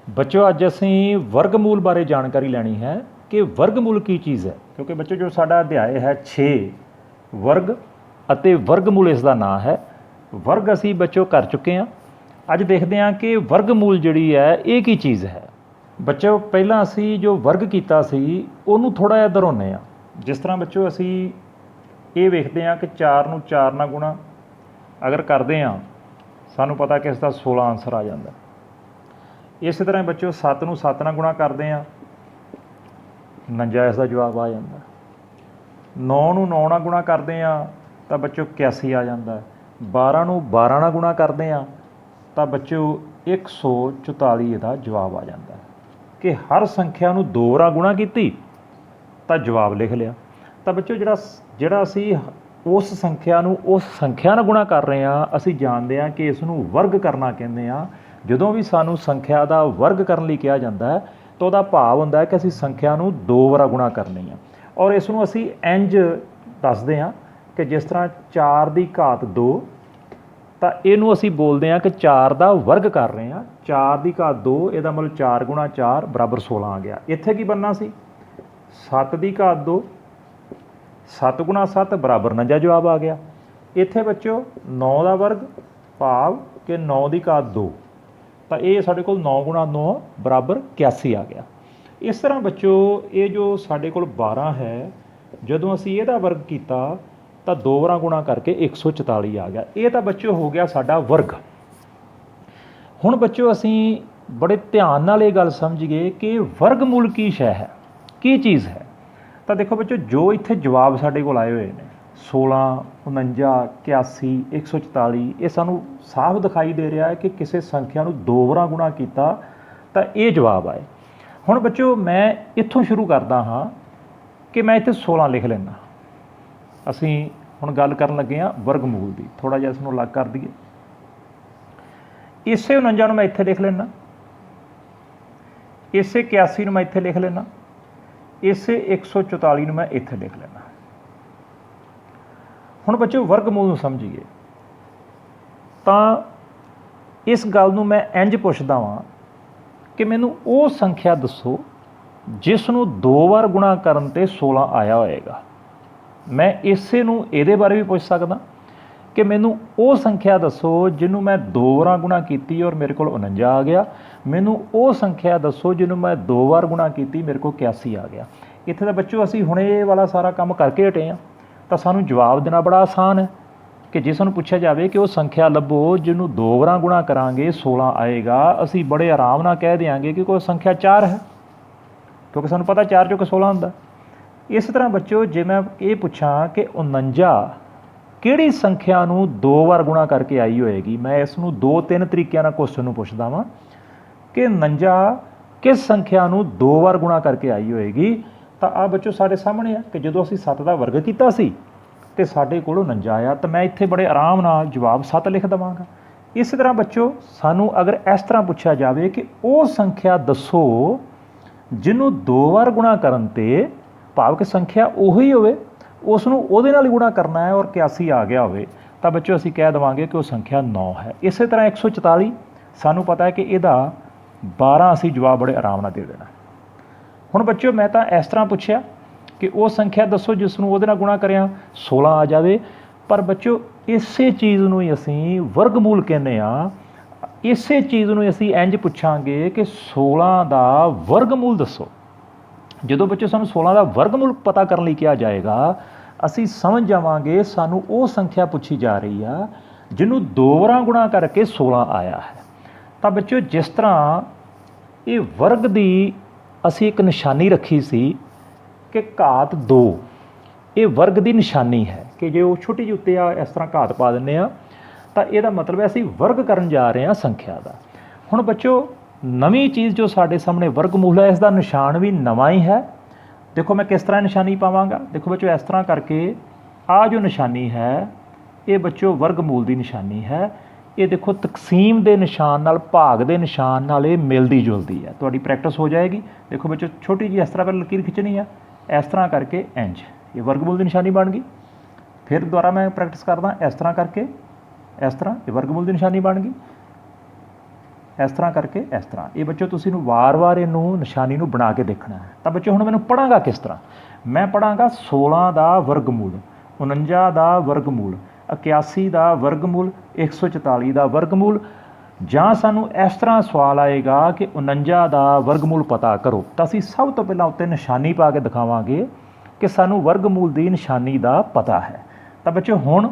बच्चों अज असीं वर्गमूल बारे जानकारी लैनी है कि वर्गमूल की चीज़ है, क्योंकि बच्चों जो साडा अध्याय है 6 वर्ग अते वर्गमूल इसका नाम है। वर्ग असीं बच्चों कर चुके हैं। अज देखते हैं कि वर्गमूल जिहड़ी है ये की चीज़ है। बच्चों पहलां असीं जो वर्ग कीता सी उहनूं थोड़ा जिहा दोहराउने आ। जिस तरह बच्चों असीं ये वेखते हैं कि 4 नूं 4 नाल गुणा अगर करते हैं सानूं पता कि इसका 16 आंसर आ जाता। इस तरह बच्चों 7 नूं 7 नाल गुणा करते हैं 49 इसका जवाब आ जाता। 9 नूं 9 नाल गुणा करते हैं तो बच्चों 81 आ जाता है। 12 नूं 12 नाल गुणा करते हैं तो बच्चों 144 का जवाब आ जाता है। कि हर संख्या नूं 2 वार गुणा की तो जवाब लिख लिया। तो बच्चों जिहड़ा असीं उस संख्या नूं उस संख्या नाल गुणा कर रहे हैं असीं जानते हैं कि इसनूं वर्ग करना कहते हैं। जदों भी सानूं संख्या का वर्ग करने लई कहा जाता है तो वह भाव होंदा है कि असीं संख्या नूं 2 वार गुणा करनी है। और इसनूं असीं इंज दसदे हैं कि जिस तरह 4 की घात 2 तो इनू असीं बोलते हैं कि 4 का वर्ग कर रहे हैं। 4 की घात 2 इसका मतलब 4 गुणा 4 बराबर 16 आ गया। इत्थे की बनना सी 7 की घात 2 7 गुणा 7 बराबर 49 जवाब आ गया। इत्थे बच्चों 9 का वर्ग भाव कि 9 की घात 2 तो ये साढ़े कोल 9 गुणा 9 बराबर 81 आ गया। इस तरह बच्चों ये जो साढ़े कोल 12 है जदों असीं इहदा वर्ग किया तो 2 वार गुणा करके 144 आ गया। ये तो बच्चों हो गया साडा वर्ग। हुण बच्चों असीं बड़े ध्यान नाल ये गल समझिए कि वर्गमूल की शै है, की चीज़ है। तो देखो बच्चों जो इत्थे जवाब साडे कोल आए हुए हैं 16 49 81 144 ये सानू साफ दिखाई दे रहा है कि किसी संख्या नूं 2 वार गुणा किया तो ये जवाब आए। हुण बच्चों मैं इत्थों शुरू करदा हाँ कि मैं इत्थे 16 लिख लैना। असीं हुण गल करन लगे हाँ वर्गमूल की। थोड़ा जिहा इसनूं अलग कर दईए। इसे 49 नूं मैं इत्थे लिख लैना, इसे 81 नूं मैं इत्थे लिख लैना, इसे 144 नूं मैं इत्थे लिख लैना। हुण बच्चों वर्गमूल नूं समझिए तो इस गल नूं मैं इंज पुछदा वां कि मैनूं वो संख्या दसो जिस नूं 2 वार गुणा करन ते 16 आया होएगा। मैं इसे नूं इहदे बारे भी पुछ सकदा कि मैनूं वो संख्या दसो जिन्हों मैं 2 वार गुणा की और मेरे को 49 आ गया। मैनूं वो संख्या दसो जिन्हों मैं 2 वार गुणा की मेरे को 81 आ गया। इत्थे तो बच्चों असीं हुणे ये वाला सारा काम करके हटे हैं तो सानूं जवाब देना बड़ा आसान है कि जिस नूं पुछया जाए कि वो संख्या लभो जिन्हों 2 वार गुणा करांगे 16 आएगा, असीं बड़े आराम नाल कह देंगे कि कोई संख्या 4 है, क्योंकि सानूं पता 4 चों 16 हुंदा। इस तरह बच्चों जे मैं ये पूछां कि 49 किहड़ी संख्या नूं 2 वार गुणा करके आई होएगी, मैं इसनूं 2-3 तरीकों नाल क्वेश्चन नूं पुछदा वां कि 49 किस संख्या नूं 2 वार गुणा करके आई होएगी। तो आ बच्चों साडे सामने है कि जदों असीं 7 का वर्ग कीता सी ते साडे कोल 49 आया तो मैं इत्थे बड़े आराम नाल जवाब 7 लिख देवांगा। इस तरह बच्चों सानूं अगर इस तरह पूछा जाए कि वो संख्या दसो जिन्हों 2 वार गुणा करन ते भाव कि संख्या उही होवे उसनूं उहदे नाल गुणा करना है और 81 आ गया होवे तो बच्चों असीं कह देवांगे कि वो संख्या 9 है। इस तरह 144 सानूं पता है कि इहदा 12 असीं जवाब बड़े आराम नाल दे देना। हुण बच्चों मैं तो इस तरह पूछया कि वो संख्या दसो जिसनूं उहदे नाल गुणा करिया 16 आ जाए। पर बच्चों इसे चीज़ नूं ही असीं वर्गमूल कहने आ। इसे चीज़ नूं असीं इंज पुछांगे कि 16 का वर्गमूल दसो। जदों बच्चों सानूं 16 का वर्गमूल पता करने लई कहा जाएगा असीं समझ जावांगे सानूं वो संख्या पूछी जा रही है जिन्हों 2 वार गुणा करके 16 आया है। तो बच्चों जिस तरह ये वर्ग की असीं एक निशानी रखी सी कि घात 2 ये वर्ग की निशानी है कि जो छोटी जी उत्ते आ इस तरह घात पा दिंदे आ तो यदा मतलब है असीं वर्ग करन जा रहे हैं संख्या का। हुण बच्चों नवीं चीज़ जो साडे सामने वर्गमूल है इसका निशान भी नवां ही है। देखो मैं किस तरह निशानी पावांगा। देखो बच्चों इस तरह करके आ जो निशानी है ये बच्चों वर्गमूल की निशानी है। ये देखो तकसीम के निशान नाल भाग के निशान नाल ये मिलती जुलती है। तुहाडी प्रैक्टिस हो जाएगी। देखो बच्चों छोटी जी इस तरह पर लकीर खिंचनी है इस तरह करके इंज ये वर्गमूल की निशानी बन गई। फिर दोबारा मैं प्रैक्टिस करदा इस तरह करके इस तरह ये वर्गमूल की निशानी बन गई। ਇਸ ਤਰ੍ਹਾਂ ਕਰਕੇ ਇਸ ਤਰ੍ਹਾਂ। ਇਹ ਬੱਚੋ ਤੁਸੀਂ ਨੂੰ ਵਾਰ-ਵਾਰ ਇਹਨੂੰ ਨਿਸ਼ਾਨੀ ਨੂੰ ਬਣਾ ਕੇ ਦੇਖਣਾ ਹੈ। ਤਾਂ ਬੱਚੋ ਹੁਣ ਮੈਨੂੰ ਪੜਾਂਗਾ ਕਿਸ ਤਰ੍ਹਾਂ? ਮੈਂ ਪੜਾਂਗਾ 16 ਦਾ ਵਰਗਮੂਲ, 49 ਦਾ ਵਰਗਮੂਲ, 81 ਦਾ ਵਰਗਮੂਲ, 144 ਦਾ ਵਰਗਮੂਲ। ਜਾਂ ਸਾਨੂੰ ਇਸ ਤਰ੍ਹਾਂ ਸਵਾਲ ਆਏਗਾ ਕਿ 49 ਦਾ ਵਰਗਮੂਲ ਪਤਾ ਕਰੋ, ਤਾਂ ਅਸੀਂ ਸਭ ਤੋਂ ਪਹਿਲਾਂ ਉੱਤੇ ਨਿਸ਼ਾਨੀ ਪਾ ਕੇ ਦਿਖਾਵਾਂਗੇ ਕਿ ਸਾਨੂੰ ਵਰਗਮੂਲ ਦੀ ਨਿਸ਼ਾਨੀ ਦਾ ਪਤਾ ਹੈ। ਤਾਂ ਬੱਚੋ ਹੁਣ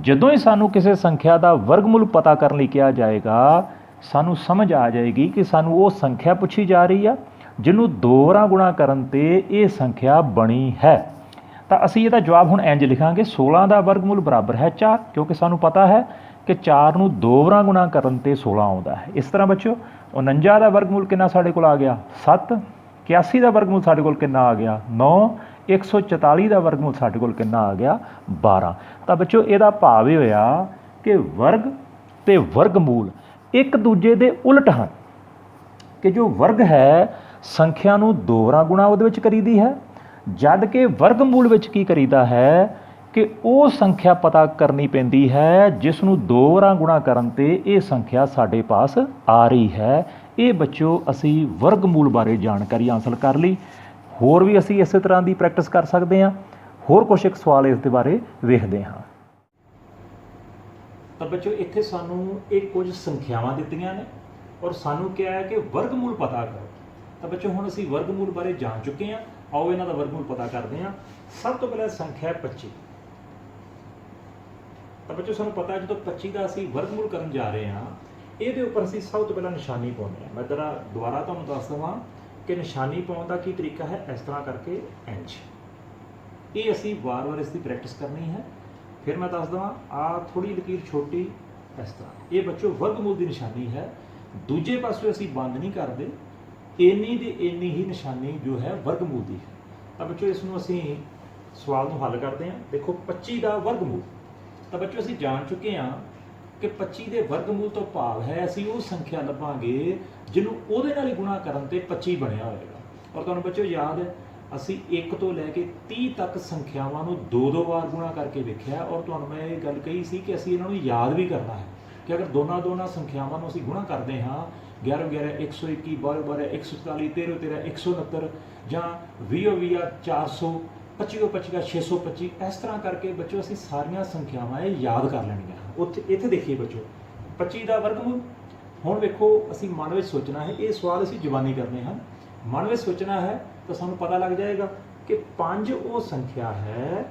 ਜਦੋਂ ਹੀ ਸਾਨੂੰ ਕਿਸੇ ਸੰਖਿਆ ਦਾ ਵਰਗਮੂਲ ਪਤਾ ਕਰਨ ਲਈ ਕਿਹਾ ਜਾਏਗਾ, ਸਾਨੂੰ ਸਮਝ ਆ ਜਾਏਗੀ ਕਿ ਸਾਨੂੰ ਉਹ ਸੰਖਿਆ ਪੁੱਛੀ ਜਾ ਰਹੀ ਆ ਜਿਹਨੂੰ 2 ਵਾਰਾਂ ਗੁਣਾ ਕਰਨ 'ਤੇ ਇਹ ਸੰਖਿਆ ਬਣੀ ਹੈ। ਤਾਂ ਅਸੀਂ ਇਹਦਾ ਜਵਾਬ ਹੁਣ ਇੰਜ ਲਿਖਾਂਗੇ, 16 ਦਾ ਵਰਗਮੂਲ ਬਰਾਬਰ ਹੈ 4, ਕਿਉਂਕਿ ਸਾਨੂੰ ਪਤਾ ਹੈ ਕਿ 4 ਨੂੰ 2 ਵਾਰਾਂ ਗੁਣਾ ਕਰਨ 'ਤੇ 16 ਆਉਂਦਾ ਹੈ। ਇਸ ਤਰ੍ਹਾਂ ਬੱਚੋ 49 ਦਾ ਵਰਗਮੂਲ ਕਿੰਨਾ ਸਾਡੇ ਕੋਲ ਆ ਗਿਆ? 7। 81 ਦਾ ਵਰਗਮੂਲ ਸਾਡੇ ਕੋਲ ਕਿੰਨਾ ਆ ਗਿਆ? 9। 144 ਦਾ ਵਰਗਮੂਲ ਸਾਡੇ ਕੋਲ ਕਿੰਨਾ ਆ ਗਿਆ? 12। ਤਾਂ ਬੱਚੋ ਇਹਦਾ ਭਾਵ ਇਹ ਹੋਇਆ ਕਿ ਵਰਗ ਤੇ ਵਰਗਮੂਲ ਇੱਕ ਦੂਜੇ ਦੇ ਉਲਟ ਹਨ, ਕਿ ਜੋ ਵਰਗ ਹੈ ਸੰਖਿਆ ਨੂੰ 2 ਵਾਰਾਂ ਗੁਣਾ ਉਹਦੇ ਵਿੱਚ ਕਰੀਦੀ ਹੈ, ਜਦ ਕਿ ਵਰਗਮੂਲ ਵਿੱਚ ਕੀ ਕਰੀਦਾ ਹੈ ਕਿ ਉਹ ਸੰਖਿਆ ਪਤਾ ਕਰਨੀ ਪੈਂਦੀ ਹੈ ਜਿਸ ਨੂੰ 2 ਵਾਰਾਂ ਗੁਣਾ ਕਰਨ 'ਤੇ ਇਹ ਸੰਖਿਆ ਸਾਡੇ ਪਾਸ ਆ ਰਹੀ ਹੈ। ਇਹ ਬੱਚੋ ਅਸੀਂ ਵਰਗਮੂਲ ਬਾਰੇ ਜਾਣਕਾਰੀ ਹਾਸਲ ਕਰ ਲਈ। ਹੋਰ ਵੀ ਅਸੀਂ ਇਸੇ ਤਰ੍ਹਾਂ ਦੀ ਪ੍ਰੈਕਟਿਸ ਕਰ ਸਕਦੇ ਹਾਂ। ਹੋਰ ਕੁਛ ਇੱਕ ਸਵਾਲ ਇਸ ਦੇ ਬਾਰੇ ਵੇਖਦੇ ਹਾਂ। ਤਾਂ ਬੱਚੋ ਇੱਥੇ ਸਾਨੂੰ ਇਹ ਕੁਝ ਸੰਖਿਆਵਾਂ ਦਿੱਤੀਆਂ ਨੇ ਔਰ ਸਾਨੂੰ ਕਿਹਾ ਹੈ ਕਿ ਵਰਗਮੂਲ ਪਤਾ ਕਰੋ। ਤਾਂ ਬੱਚੋ ਹੁਣ ਅਸੀਂ ਵਰਗਮੂਲ ਬਾਰੇ ਜਾਣ ਚੁੱਕੇ ਹਾਂ। ਆਓ ਇਹਨਾਂ ਦਾ ਵਰਗਮੂਲ ਪਤਾ ਕਰਦੇ ਹਾਂ। ਸਭ ਤੋਂ ਪਹਿਲਾਂ ਸੰਖਿਆ 25। ਤਾਂ ਬੱਚੋ ਸਾਨੂੰ ਪਤਾ ਹੈ ਜਦੋਂ 25 ਦਾ ਅਸੀਂ ਵਰਗਮੂਲ ਕਰਨ ਜਾ ਰਹੇ ਹਾਂ, ਇਹਦੇ ਉੱਪਰ ਅਸੀਂ ਸਭ ਤੋਂ ਪਹਿਲਾਂ ਨਿਸ਼ਾਨੀ ਪਾਉਂਦੇ ਹਾਂ। ਮੈਂ ਦੁਬਾਰਾ ਤੁਹਾਨੂੰ ਦੱਸ ਦੇਵਾਂ ਕਿ ਨਿਸ਼ਾਨੀ ਪਾਉਣ ਦਾ ਕੀ ਤਰੀਕਾ ਹੈ। ਇਸ ਤਰ੍ਹਾਂ ਕਰਕੇ ਇੰਚ। ਇਹ ਅਸੀਂ ਵਾਰ-ਵਾਰ ਇਸ ਦੀ ਪ੍ਰੈਕਟਿਸ ਕਰਨੀ ਹੈ। ਫਿਰ ਮੈਂ ਦੱਸ ਦੇਵਾਂ, ਆਹ ਥੋੜ੍ਹੀ ਲਕੀਰ ਛੋਟੀ ਇਸ ਤਰ੍ਹਾਂ। ਇਹ ਬੱਚੋ ਵਰਗਮੂਲ ਦੀ ਨਿਸ਼ਾਨੀ ਹੈ। ਦੂਜੇ ਪਾਸੇ ਅਸੀਂ ਬੰਦ ਨਹੀਂ ਕਰਦੇ, ਇੰਨੀ ਦੀ ਇੰਨੀ ਹੀ ਨਿਸ਼ਾਨੀ ਜੋ ਹੈ ਵਰਗਮੂਲ ਦੀ ਹੈ। ਤਾਂ ਬੱਚੋ ਇਸ ਨੂੰ ਅਸੀਂ ਸਵਾਲ ਨੂੰ ਹੱਲ ਕਰਦੇ ਹਾਂ। ਦੇਖੋ 25 ਦਾ ਵਰਗਮੂਲ। ਤਾਂ ਬੱਚੋ ਅਸੀਂ ਜਾਣ ਚੁੱਕੇ ਹਾਂ ਕਿ 25 ਦੇ ਵਰਗਮੂਲ ਤੋਂ ਭਾਵ ਹੈ ਅਸੀਂ ਉਹ ਸੰਖਿਆ ਲੱਭਾਂਗੇ ਜਿਹਨੂੰ ਉਹਦੇ ਨਾਲ ਹੀ ਗੁਣਾ ਕਰਨ 'ਤੇ 25 ਬਣਿਆ ਹੋਏਗਾ। ਔਰ ਤੁਹਾਨੂੰ ਬੱਚੋ ਯਾਦ ਹੈ ਅਸੀਂ 1 ਤੋਂ ਲੈ ਕੇ 30 ਤੱਕ ਸੰਖਿਆਵਾਂ ਨੂੰ 2-2 ਵਾਰ ਗੁਣਾ ਕਰਕੇ ਵੇਖਿਆ ਔਰ ਤੁਹਾਨੂੰ ਮੈਂ ਇਹ ਗੱਲ ਕਹੀ ਸੀ ਕਿ ਅਸੀਂ ਇਹਨਾਂ ਨੂੰ ਯਾਦ ਵੀ ਕਰਨਾ ਹੈ ਕਿ ਅਗਰ ਦੋਨਾਂ ਸੰਖਿਆਵਾਂ ਨੂੰ ਅਸੀਂ ਗੁਣਾ ਕਰਦੇ ਹਾਂ 11-11 121 12-12 144 13-13 169 ਜਾਂ 20-20 400 25-25 625 ਇਸ ਤਰ੍ਹਾਂ ਕਰਕੇ ਬੱਚੋ ਅਸੀਂ ਸਾਰੀਆਂ ਸੰਖਿਆਵਾਂ ਇਹ ਯਾਦ ਕਰ ਲੈਣੀਆਂ। ਇੱਥੇ ਦੇਖੀਏ ਬੱਚੋ 25 ਦਾ ਵਰਗਮੂਲ। ਹੁਣ ਵੇਖੋ ਅਸੀਂ ਮਨ ਵਿੱਚ ਸੋਚਣਾ ਹੈ, ਇਹ ਸਵਾਲ ਅਸੀਂ ਜ਼ੁਬਾਨੀ ਕਰਨੇ ਹਨ। ਮਨ ਵਿੱਚ ਸੋਚਣਾ ਹੈ ਤਾਂ ਸਾਨੂੰ ਪਤਾ ਲੱਗ ਜਾਏਗਾ ਕਿ 5 ਉਹ ਸੰਖਿਆ ਹੈ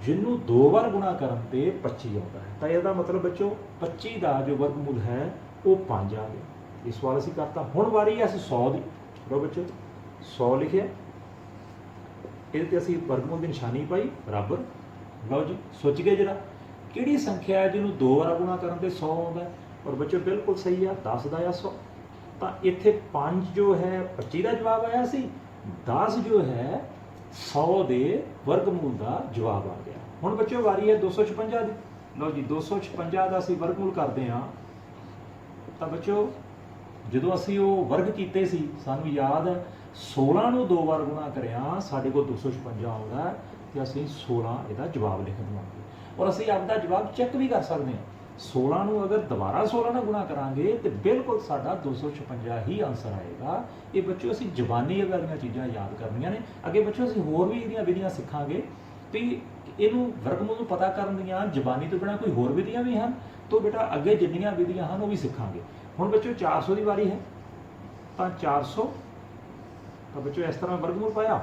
ਜਿਹਨੂੰ 2 ਵਾਰ ਗੁਣਾ ਕਰਨ 'ਤੇ 25 ਆਉਂਦਾ ਹੈ। ਤਾਂ ਇਹਦਾ ਮਤਲਬ ਬੱਚੋ 25 ਦਾ ਜੋ ਵਰਗਮੂਲ ਹੈ ਉਹ 5 ਆ ਗਿਆ। ਇਹ ਸਵਾਲ ਅਸੀਂ ਕਰਤਾ। ਹੁਣ ਵਾਰੀ ਹੈ ਅਸੀਂ 100 ਦੀ। ਲਓ ਬੱਚੋ 100 ਲਿਖਿਆ, ਇਹਦੇ 'ਤੇ ਅਸੀਂ ਵਰਗਮੂਲ ਦੀ ਨਿਸ਼ਾਨੀ ਪਾਈ ਬਰਾਬਰ। ਲਓ ਜੀ ਸੋਚ ਗਏ ਜਰਾ ਕਿਹੜੀ ਸੰਖਿਆ ਹੈ ਜਿਹਨੂੰ 2 ਵਾਰ ਗੁਣਾ ਕਰਨ 'ਤੇ 100 ਆਉਂਦਾ? ਔਰ ਬੱਚੋ ਬਿਲਕੁਲ ਸਹੀ ਆ, 10 ਦਾ ਜਾਂ 100। ਤਾਂ ਇੱਥੇ 5 ਜੋ ਹੈ 25 ਦਾ ਜਵਾਬ ਆਇਆ ਸੀ, 10 ਜੋ ਹੈ 100 ਦੇ ਵਰਗਮੂਲ ਦਾ ਜਵਾਬ ਆ ਗਿਆ। ਹੁਣ ਬੱਚੋ ਵਾਰੀ ਹੈ 256 ਦੀ। ਲਓ ਜੀ 256 ਦਾ ਅਸੀਂ ਵਰਗਮੂਲ ਕਰਦੇ ਹਾਂ। ਤਾਂ ਬੱਚੋ ਜਦੋਂ ਅਸੀਂ ਉਹ ਵਰਗ ਕੀਤੇ ਸੀ ਸਾਨੂੰ ਯਾਦ ਹੈ 16 ਨੂੰ 2 ਵਾਰ ਗੁਣਾ ਕਰਿਆ ਸਾਡੇ ਕੋਲ 256 ਆਉਂਦਾ ਤੇ ਅਸੀਂ 16 ਇਹਦਾ ਜਵਾਬ ਲਿਖ ਦੇਵਾਂਗੇ। ਔਰ ਅਸੀਂ ਆਪਦਾ ਜਵਾਬ ਚੈੱਕ ਵੀ ਕਰ ਸਕਦੇ ਹਾਂ। 16 ਨੂੰ ਅਗਰ ਦੁਬਾਰਾ 16 ਨਾਲ ਗੁਣਾ ਕਰਾਂਗੇ ਤੇ ਬਿਲਕੁਲ ਸਾਡਾ 256 ਹੀ ਆਨਸਰ ਆਏਗਾ। ਇਹ ਬੱਚੋ ਅਸੀਂ ਜ਼ੁਬਾਨੀ ਇਹ ਵਾਲੀਆਂ ਚੀਜ਼ਾਂ ਯਾਦ ਕਰਨੀਆਂ ਨੇ। ਅੱਗੇ ਬੱਚੋ ਅਸੀਂ ਹੋਰ ਵੀ ਇਹਦੀਆਂ ਵਿਧੀਆਂ ਸਿੱਖਾਂਗੇ ਵੀ ਇਹਨੂੰ ਵਰਗਮੂਲ ਨੂੰ ਪਤਾ ਕਰਨ ਦੀਆਂ ਜ਼ੁਬਾਨੀ ਤੋਂ ਬਿਨਾਂ ਕੋਈ ਹੋਰ ਵਿਧੀਆਂ ਵੀ ਹਨ। ਤਾਂ ਬੇਟਾ ਅੱਗੇ ਜਿੰਨੀਆਂ ਵਿਧੀਆਂ ਹਨ ਉਹ ਵੀ ਸਿੱਖਾਂਗੇ। ਹੁਣ ਬੱਚੋ 400 ਦੀ ਵਾਰੀ ਹੈ। ਤਾਂ 400 ਤਾਂ ਬੱਚੋ ਇਸ ਤਰ੍ਹਾਂ ਵਰਗਮੂਲ ਪਾਇਆ।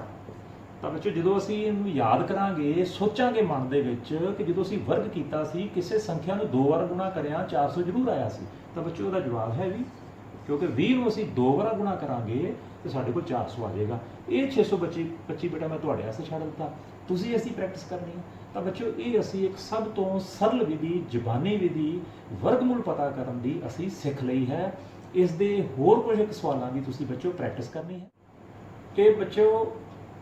ਤਾਂ ਬੱਚੋ ਜਦੋਂ ਅਸੀਂ ਇਹਨੂੰ ਯਾਦ ਕਰਾਂਗੇ ਸੋਚਾਂਗੇ ਮਨ ਦੇ ਵਿੱਚ ਕਿ ਜਦੋਂ ਅਸੀਂ ਵਰਗ ਕੀਤਾ ਸੀ ਕਿਸੇ ਸੰਖਿਆ ਨੂੰ 2 ਵਾਰ ਗੁਣਾ ਕਰਿਆ 400 ਜ਼ਰੂਰ ਆਇਆ ਸੀ। ਤਾਂ ਬੱਚੋ ਉਹਦਾ ਜਵਾਬ ਹੈ 20, ਕਿਉਂਕਿ 20 ਨੂੰ ਅਸੀਂ 2 ਵਾਰ ਗੁਣਾ ਕਰਾਂਗੇ ਤੇ ਸਾਡੇ ਕੋਲ 400 ਆ ਜਾਏਗਾ। ਇਹ 625 ਬੇਟਾ ਮੈਂ ਤੁਹਾਡੇ ਵਾਸਤੇ ਛੱਡ ਦਿੱਤਾ, ਤੁਸੀਂ ਅਸੀਂ ਪ੍ਰੈਕਟਿਸ ਕਰਨੀ ਹੈ। ਤਾਂ ਬੱਚੋ ਇਹ ਅਸੀਂ ਇੱਕ ਸਭ ਤੋਂ ਸਰਲ ਵਿਧੀ ਜ਼ੁਬਾਨੀ ਵਿਧੀ ਵਰਗਮੂਲ ਪਤਾ ਕਰਨ ਦੀ ਅਸੀਂ ਸਿੱਖ ਲਈ ਹੈ। ਇਸ ਦੇ ਹੋਰ ਕੁਝ ਇੱਕ ਸਵਾਲਾਂ ਦੀ ਤੁਸੀਂ ਬੱਚੋ ਪ੍ਰੈਕਟਿਸ ਕਰਨੀ ਹੈ। ਤੇ ਬੱਚੋ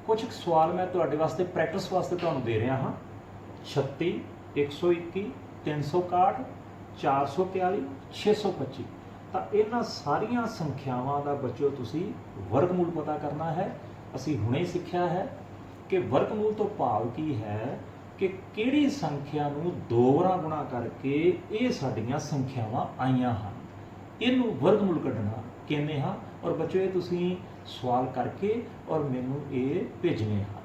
ਕੁਝ ਸਵਾਲ ਮੈਂ ਤੁਹਾਡੇ ਵਾਸਤੇ ਪ੍ਰੈਕਟਿਸ ਵਾਸਤੇ ਤੁਹਾਨੂੰ ਦੇ ਰਿਹਾ ਹਾਂ। 36 121 361 443 625। ਤਾਂ ਇਹਨਾਂ ਸਾਰੀਆਂ ਸੰਖਿਆਵਾਂ ਦਾ ਬੱਚੋ ਤੁਸੀਂ ਵਰਗਮੂਲ ਪਤਾ ਕਰਨਾ ਹੈ। ਅਸੀਂ ਹੁਣੇ ਸਿੱਖਿਆ ਹੈ ਕਿ ਵਰਗਮੂਲ ਤੋਂ ਭਾਵ ਕੀ ਹੈ ਕਿ ਕਿਹੜੀ ਸੰਖਿਆ ਨੂੰ 2 ਵਾਰ ਗੁਣਾ ਕਰਕੇ ਇਹ ਸਾਡੀਆਂ ਸੰਖਿਆਵਾਂ ਆਈਆਂ ਹਨ। ਇਹਨੂੰ ਵਰਗਮੂਲ ਕੱਢਣਾ ਕਹਿੰਦੇ ਹਾਂ। ਔਰ ਬੱਚਿਓ ਇਹ ਤੁਸੀਂ ਸਵਾਲ ਕਰਕੇ ਔਰ ਮੈਨੂੰ ਇਹ ਭੇਜਣੇ ਆ।